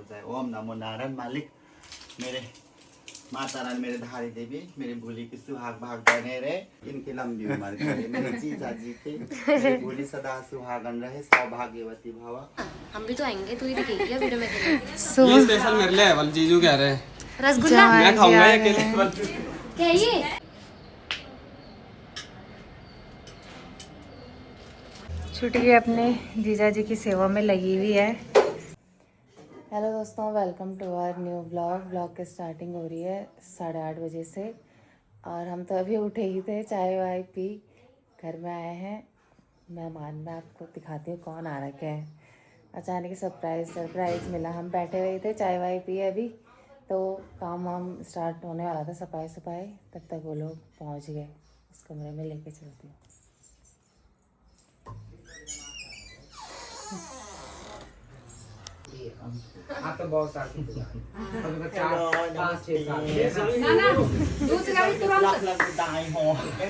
दूर जाए। ओम नमो नारायण। मालिक मेरे माता रानी, मेरे धारी देवी, मेरी भूली की सुहाग भाग बने रहे, इनकी लंबी उम्र करे। मेरे जीजा जी के मेरी भूली सदा सुहागन रहे, सौभाग्यवती भव। हम भी तो आएंगे, तू ही दिखेगी क्या वीडियो में अकेले? ये स्पेशल मेरे लिए है, वाल जीजू कह रहे हैं रसगुल्ला मैं खाऊंगा ये अकेले। क्या है ये? छुटकी अपने जीजा जी की सेवा में लगी हुई है। हेलो दोस्तों, welcome to our new blog की स्टार्टिंग हो रही है 8:30 बजे से और हम तो अभी उठे ही थे, चाय वाय पी घर में आए हैं मेहमान। मैं आपको दिखाती हूँ कौन आ रखे हैं। अचानक सरप्राइज़ मिला। हम बैठे हुए थे, चाय वाय पी अभी तो काम वाम स्टार्ट होने वाला था, सफाई तब तक वो लोग पहुँच गए। उस कमरे में लेके चलती हूँ। हाँ तो बहुत सारी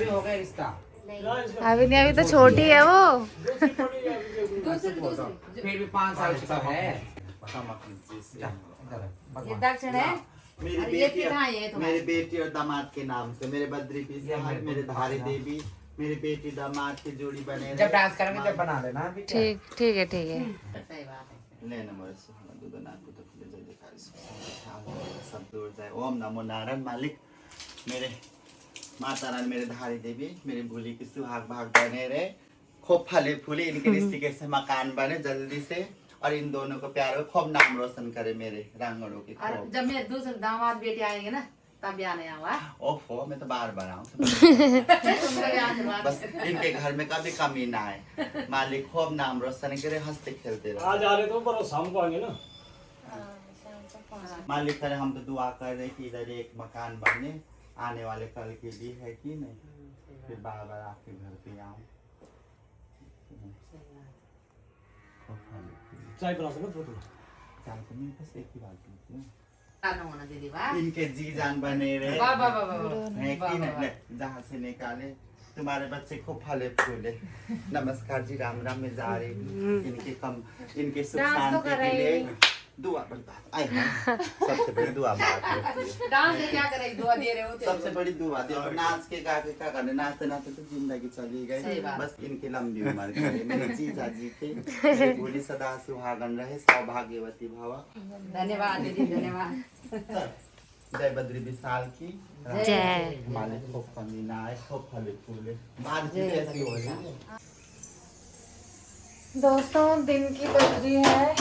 हो गया रिश्ता। अभी नहीं, अभी तो छोटी है वो। फिर भी 5 साल का है। ये दक्षिण है मेरी बेटी और दामाद के नाम से। मेरे बद्री पी साहब, मेरे धारी देवी, मेरी बेटी दामाद की जोड़ी बने। जब डांस करेंगे जब बना लेना। ठीक है लेना मोरे सुहाना दूध ना को तो फिर जल्दी खाई सब दूर जाए। ओम नमो नारायण। मालिक मेरे माता रानी, मेरे धारी देवी, मेरी भूली की सुहाग भाग बने रहे, खूब फले फूले, इनके रिश्ते से मकान बने जल्दी से, और इन दोनों को प्यार में खूब नाम रोशन करे मेरे रांगड़ों की। जब मेरे दूसरे दामाद बेटे आएंगे ना तब आने आऊंगा। ओफो, मैं तो बार बार आऊँ बस इनके घर में कभी कमी ना आए। मालिक खूब नाम रोशन करे, हंसते खेलते रहे। आज आ रहे तो पर शाम को आएंगे ना। मालिक करे, हम तो दुआ कर रहे कि इधर एक मकान बने आने वाले कल के लिए, है कि नहीं? फिर बार बार आपके घर पे आऊँ। चाय बना सकते हो तुम? चाय तो नहीं, बस एक ही बात पूछती हूँ। होना दीदी वाह इनके जी जान बने रहे, वाह वाह वाह है कि नहीं? जहाँ से निकाले तुम्हारे बच्चे को फले फूले। नमस्कार जी, राम राम। मैं जा रही हूँ इनके सुख शांति के लिए दुआ बड़ी बात आई है। सबसे बड़ी दुआ बात होती है। डांस में क्या करे, दुआ दे रहे होते। सबसे बड़ी दुआ दे। और नाच के गा के क्या करने, नाचते नाचते तो जिंदगी चली गई। बस इनकी लंबी उम्र करे। मेरे जीजा जी के मेरी भूली सदा सुहागन रहे, सौभाग्यवती भव। धन्यवाद दीदी, धन्यवाद। जय बद्री विशाल की जय। मालिक खूब कमी ना आए, खूब फले फूले। बात ऐसी हो रही। दोस्तों, दिन की बज रही है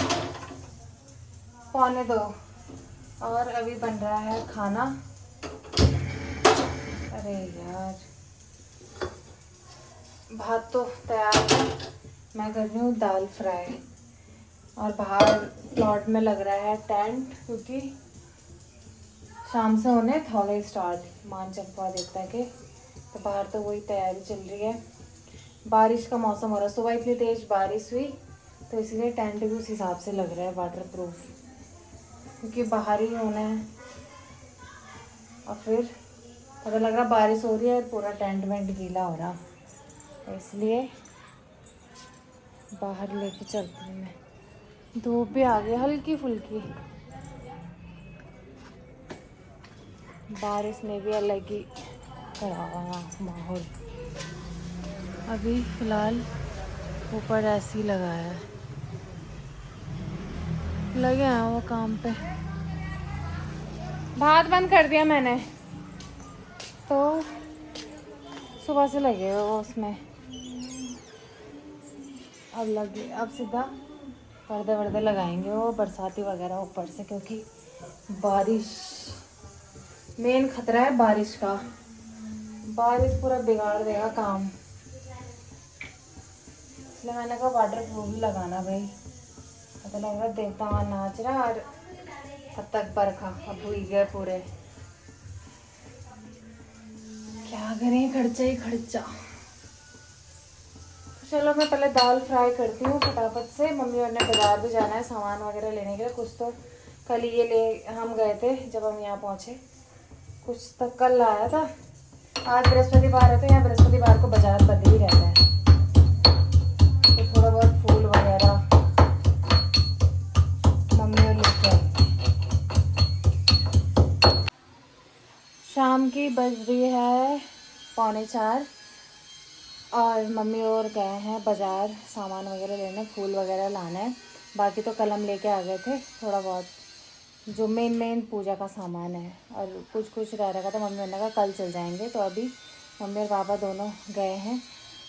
1:45 और अभी बन रहा है खाना। अरे यार, भात तो तैयार है, मैं कर रही हूँ दाल फ्राई। और बाहर प्लॉट में लग रहा है टेंट, क्योंकि शाम से होने हो गए स्टार्ट मान चंपा देवता के, तो बाहर तो वही तैयारी चल रही है। बारिश का मौसम हो रहा है, सुबह इतनी तेज बारिश हुई तो इसलिए टेंट भी उस हिसाब से लग रहा है वाटर प्रूफ, क्योंकि बाहर ही होना है। और फिर पता लग रहा बारिश हो रही है, पूरा टेंट वेंट गीला हो रहा, तो इसलिए बाहर लेके चलती हूँ मैं। धूप भी आ गई हल्की फुल्की, बारिश ने भी अलग ही करा हुआ माहौल। अभी फिलहाल ऊपर ऐसे ही लगा है, लगे हैं वो काम पे। भात बंद कर दिया मैंने, तो सुबह से लगे हुए वो उसमें। अब सीधा पर्दे वर्दे लगाएंगे वो बरसाती वगैरह ऊपर से, क्योंकि बारिश मेन खतरा है बारिश का। बारिश पूरा बिगाड़ देगा काम, इसलिए मैंने कहा वाटर प्रूफ भी लगाना भाई। पता लग रहा देवता वहाँ नाच रहा और तब तक बरखा, अब भूल गए पूरे। क्या करें, खर्चा ही खर्चा। चलो मैं पहले दाल फ्राई करती हूँ फटाफट से। मम्मी और ने बाजार भी जाना है सामान वगैरह लेने के लिए। कुछ तो कल ये ले हम गए थे जब हम यहाँ पहुँचे, कुछ तक कल आया था। आज बृहस्पतिवार है तो यहाँ बृहस्पतिवार को बाजार बंद ही रहता है, तो थोड़ा बहुत फूल वगैरह मम्मी और लेके आई। शाम की बज रही है 3:45 और मम्मी और गए हैं बाज़ार सामान वगैरह लेने, फूल वगैरह लाना है। बाकी तो कल हम लेके आ गए थे थोड़ा बहुत, जो मेन पूजा का सामान है, और कुछ रह रहा था। मम्मी ने कहा कल चल जाएंगे, तो अभी मम्मी और पापा दोनों गए हैं।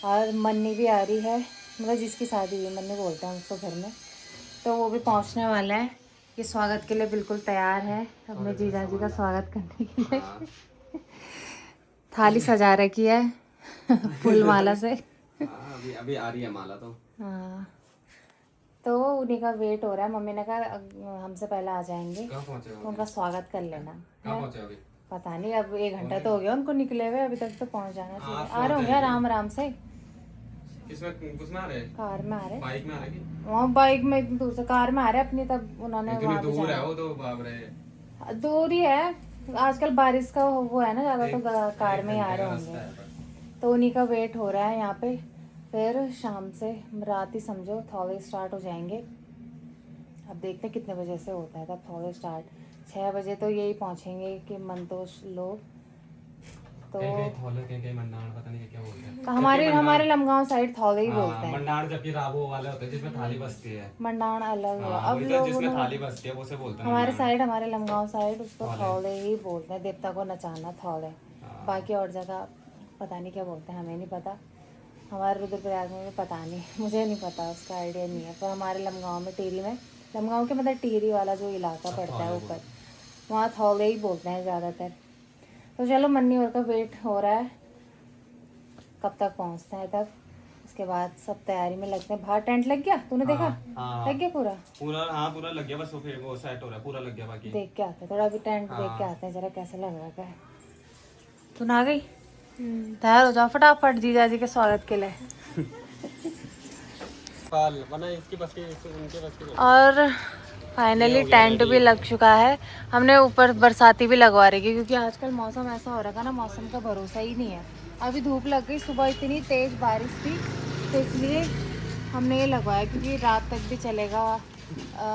और मन्नी भी आ रही है, मतलब जिसकी शादी हुई मन्नी बोलते हैं उसको घर में, तो वो भी पहुंचने वाला है। ये स्वागत के लिए बिल्कुल तैयार है, अपने जीजा जी का स्वागत करने के लिए। थाली सजा रखी है फूल माला से। अभी अभी आ रही है माला तो। हाँ, तो उन्हीं का वेट हो रहा है। मम्मी ने कहा हमसे पहले आ जाएंगे कहाँ पहुँचे तो हो? उनका स्वागत कर लेना। कहाँ पहुँचे अभी? पता नहीं, अब 1 घंटा तो हो गया उनको निकले हुए, अभी तक तो पहुंच जाना चाहिए। हाँ, आ रहे होंगे आराम आराम से, किसमें आ रहे? कार में आ रहे। बाइक में आ रहे कि? वहाँ बाइक में इतनी दूर से, कार में आ रहे अपनी, तब उन्होंने इतनी वहाँ भी दूर है जाना। वो तो बाप रे। दूर ही है, आजकल बारिश का वो है ना ज़्यादा, तो कार में ही आ रहे होंगे। तो उन्हीं का वेट हो रहा है यहाँ पे। फिर शाम से रात ही समझो थोड़े स्टार्ट हो जाएंगे। अब देखते हैं कितने बजे से होता है तब थोड़े स्टार्ट। 6 बजे तो यही पहुँचेंगे कि मंतोष लोग। तो कहीं मंडाण पता नहीं क्या बोलते हैं। हमारे लमगांव साइड थोड़े ही बोलते हैं। मंडाण जबकि राबो वाले होते हैं जिसमें थाली बसती है। मंडाण अलग हुआ। अब वही तो लोग जिसमें थाली बसती है वो से बोलते हैं हमारे मंडाण। साइड, हमारे लमगांव साइड उसको थोड़े ही बोलते हैं, देवता को नचाना थोड़े। बाकी और जगह पता नहीं क्या बोलते हैं, हमें नहीं पता। हमारे रुद्रप्रयाग में भी पता नहीं, मुझे नहीं पता, उसका आइडिया नहीं है। पर हमारे लमगांव में, टिहरी में, लमगांव के मतलब टिहरी वाला जो इलाका पड़ता है ऊपर, वहाँ थोड़े ही बोलते हैं ज़्यादातर। तो चलो मन्नी और का वेट हो रहा है, कब तक पहुँचते हैं तब। उसके बाद सब तैयारी में लगते हैं। बाहर टेंट लग गया, तूने देखा? लग गया पूरा? पूरा लग गया, बस वो सेट हो रहा है, पूरा लग गया। बाकी देख के आते हैं थोड़ा, अभी टेंट देख के आते हैं जरा कैसे लग रहा है। तू ना गई? तैयार हो जाओ फटाफट जीजा जी के स्वागत के लिए। इसकी बस की, उनके बस की। और फाइनली टेंट भी लग चुका है। हमने ऊपर बरसाती भी लगवा रही है, क्योंकि आजकल मौसम ऐसा हो रहा है ना, मौसम का भरोसा ही नहीं है। अभी धूप लग गई, सुबह इतनी तेज बारिश थी, तो इसलिए हमने ये लगवाया, क्योंकि रात तक भी चलेगा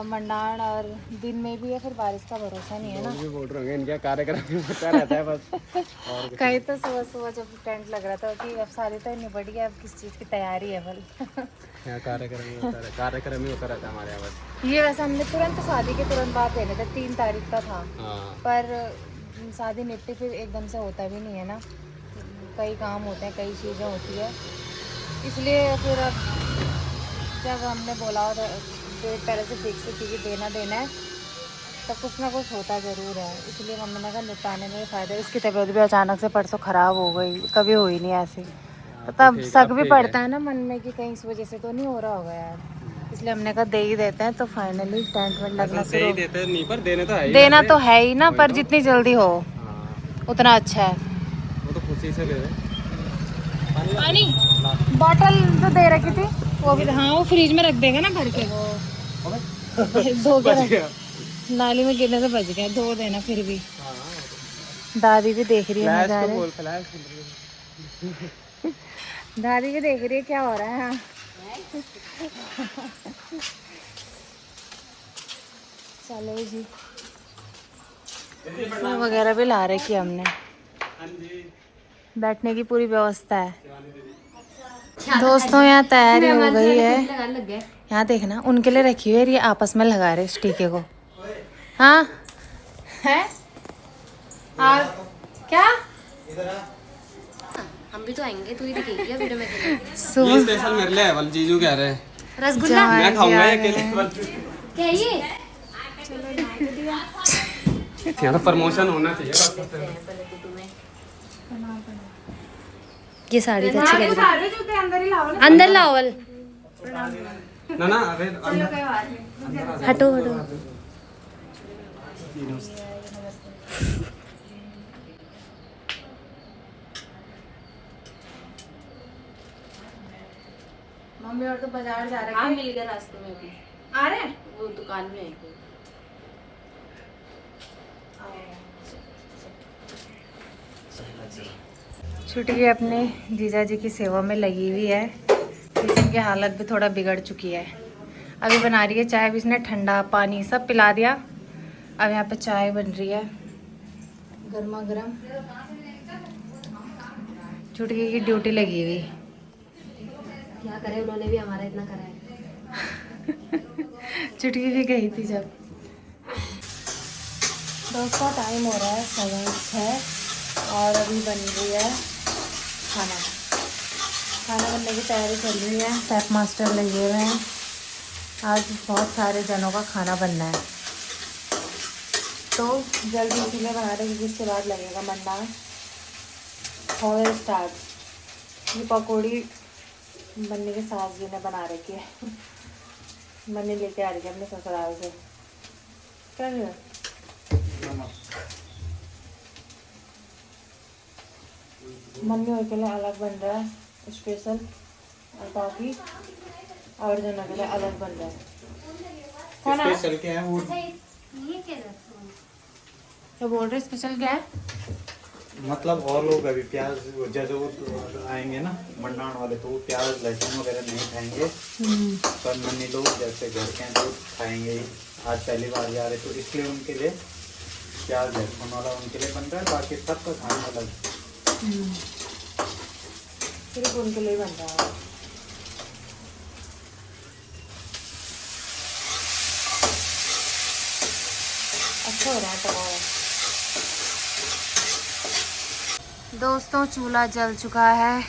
मंडाण, और दिन में भी है, फिर बारिश का भरोसा नहीं है ना। भी बोल रहे हैं इनका कार्यक्रम होता रहता है बस। और कहीं तो सुबह जब टेंट लग रहा था कि अब सारी तो निबट गया, अब किस चीज़ की तैयारी है बल। यहाँ कार्यक्रम ही होता रहता है हमारे यहाँ बस। ये वैसे हमने तुरंत शादी के तुरंत बाद देने थे, 3 तारीख का था। पर शादी निपटी फिर एकदम से होता भी नहीं है ना, कई काम होते हैं, कई चीज़ें होती है, इसलिए फिर अब जब हमने बोला डेट पहले से फिक्स थी कि देना है, तो कुछ ना कुछ होता ज़रूर है। इसलिए मम्मी ने कहा निपटाने में फ़ायदा। इसकी तबीयत भी अचानक से परसों ख़राब हो गई, कभी हुई नहीं ऐसी, तो तब शक भी पड़ता है ना मन में कि कहीं इस वजह से तो नहीं हो रहा होगा यार। इसलिए हमने कहा दे ही देते हैं। तो फाइनली टेंट वेंट लगना शुरू। नहीं, पर देना तो है ही ना, पर जितनी जल्दी हो उतना अच्छा है। वो तो खुशी से दे दे। पानी बॉटल जो दे रखी थी वो भी, हाँ वो फ्रिज में रख देगा ना भर के। धो के नाली में गिरने से बच गया, धो देना फिर भी। दादी भी देख रही है नजारे, दादी भी देख रही है क्या हो रहा है। चलो जी, वगैरह भी ला रखी हमने, बैठने की पूरी व्यवस्था है। दोस्तों यहाँ तैयारी हो गई है, यहाँ देखना उनके लिए रखी हुई है, ये आपस में लगा रहे इस टीके को। हाँ है और क्या, हम भी तो आएंगे, तू ही दिखेगी क्या वीडियो में अकेले? ये स्पेशल मेरे लिए है, जीजू कह रहे हैं। रसगुल्ला मैं खाऊंगा ये अकेले। क्या है ये? यहाँ तो प्रमोशन होना चाहिए। ये साड़ी तो अच्छी लग रही है, अंदर लाओ वल। ना अरे हटो हटो। मम्मी और तो बाजार जा रहे हाँ हैं। मिल गया रास्ते में अभी, आ रहे हैं? वो दुकान में है कोई। छुट्टी की अपने जीजा जी की सेवा में लगी हुई है। किचन की हालत भी थोड़ा बिगड़ चुकी है। अभी बना रही है चाय, भी इसने ठंडा पानी सब पिला दिया। अब यहाँ पे चाय बन रही है, गर्मा गर्म। चुटकी की ड्यूटी लगी हुई। क्या करे, उन्होंने भी हमारा इतना करा है। चुटकी भी गई थी जब। दोस्तों टाइम हो रहा है 6:15 और अभी बन रही है खाना। खाना बनने की तैयारी चल रही है, शेफ मास्टर लगे हुए हैं। आज बहुत सारे जनों का खाना बनना है तो जल्दी इसीलिए बना रहे क्योंकि इसके बाद लगेगा बनना हो स्टार्ट। ये पकौड़ी बनने के सास जी ने बना रखी है। मम्मी लेके आ रही है अपने ससुराल से। क्या है? मम्मी और के लिए अलग बन रहा है स्पेशल, और बाकी और जनों के लिए अलग बन रहा है। कौन है? स्पेशल क्या है वो? क्या बोल रहे स्पेशल क्या है? मतलब और लोग अभी प्याज जैसे वो आएंगे ना भंडारण वाले, तो वो प्याज लहसुन वगैरह नहीं खाएंगे। पर मनी लोग जैसे घर के हैं तो खाएंगे ही। आज पहली बार जा रहे तो इसलिए उनके लिए प्याज लहसुन वाला उनके लिए बन रहा है, बाकी सबका खाना अलग। सिर्फ उनके लिए बन रहा है। अच्छा हो रहा है तवा। दोस्तों चूल्हा जल चुका है,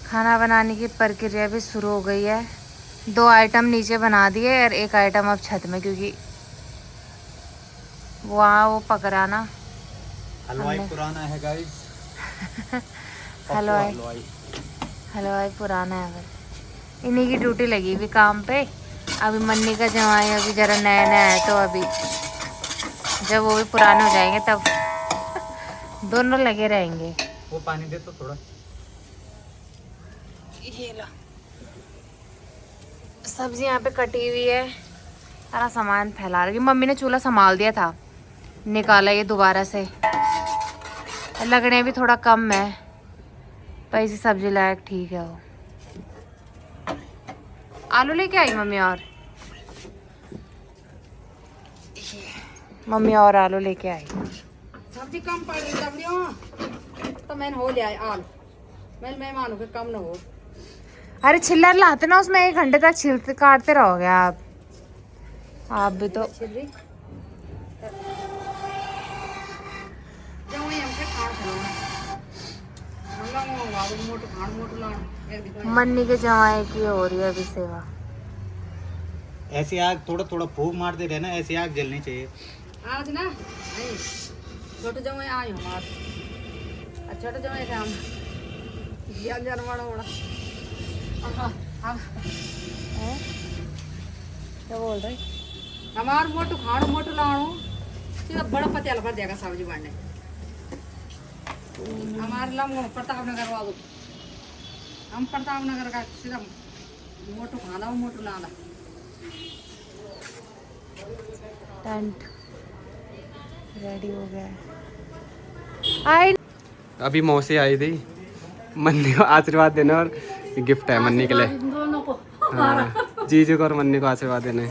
खाना बनाने की प्रक्रिया भी शुरू हो गई है। 2 आइटम नीचे बना दिए और 1 आइटम अब छत में, क्योंकि वहाँ वो पक रहा ना। हलवाई पुराना है गाइस। हलवाई पुराना है। फिर इन्हीं की ड्यूटी लगी हुई काम पे। अभी मन्नी का जवाई अभी जरा नया नया है, तो अभी जब वो भी पुराने हो जाएंगे तब दोनों लगे रहेंगे। वो पानी दे तो थोड़ा। ये लो सब्जी यहाँ पे कटी हुई है, सारा सामान फैला रही। मम्मी ने चूल्हा संभाल दिया था, निकाला ये दोबारा से। लगने भी थोड़ा कम है पर इसी सब्जी लायक ठीक है वो। आलू लेके आई मम्मी, और मम्मी और आलू लेके आई। सब्जी कम पड़ रही लग तो मैंने हो लिया आलू। मैं मेहमानों के कम न हो। अरे छिल्लर लाते ना, उसमें 1 घंटे तक छिलते काटते रहोगे आप भी तो। मन्नी के जवाई की हो रही है अभी सेवा। ऐसी आग थोड़ा थोड़ा फूक मारते रहना, ऐसी आग जलनी चाहिए। आज ना छोटे जमाई आए हम आज। छोटे जमाई काम ज्ञान बड़ा बड़ा। क्या बोल रहे? हमार मोटू खाणो मोटू लाणो सीधा बड़ा पतियाला भर देगा सब्जी बनने। हमारे लम प्रताप नगर वालों, हम प्रताप नगर का सीधा मोटू खाना मोटू लाना। टेंट रेडी हो गया है। आई अभी मौसी आई थी मन्नी को आशीर्वाद देने, और गिफ्ट है मन्नी के लिए। दोनों को हाँ, जीजू को और मन्नी को आशीर्वाद देने।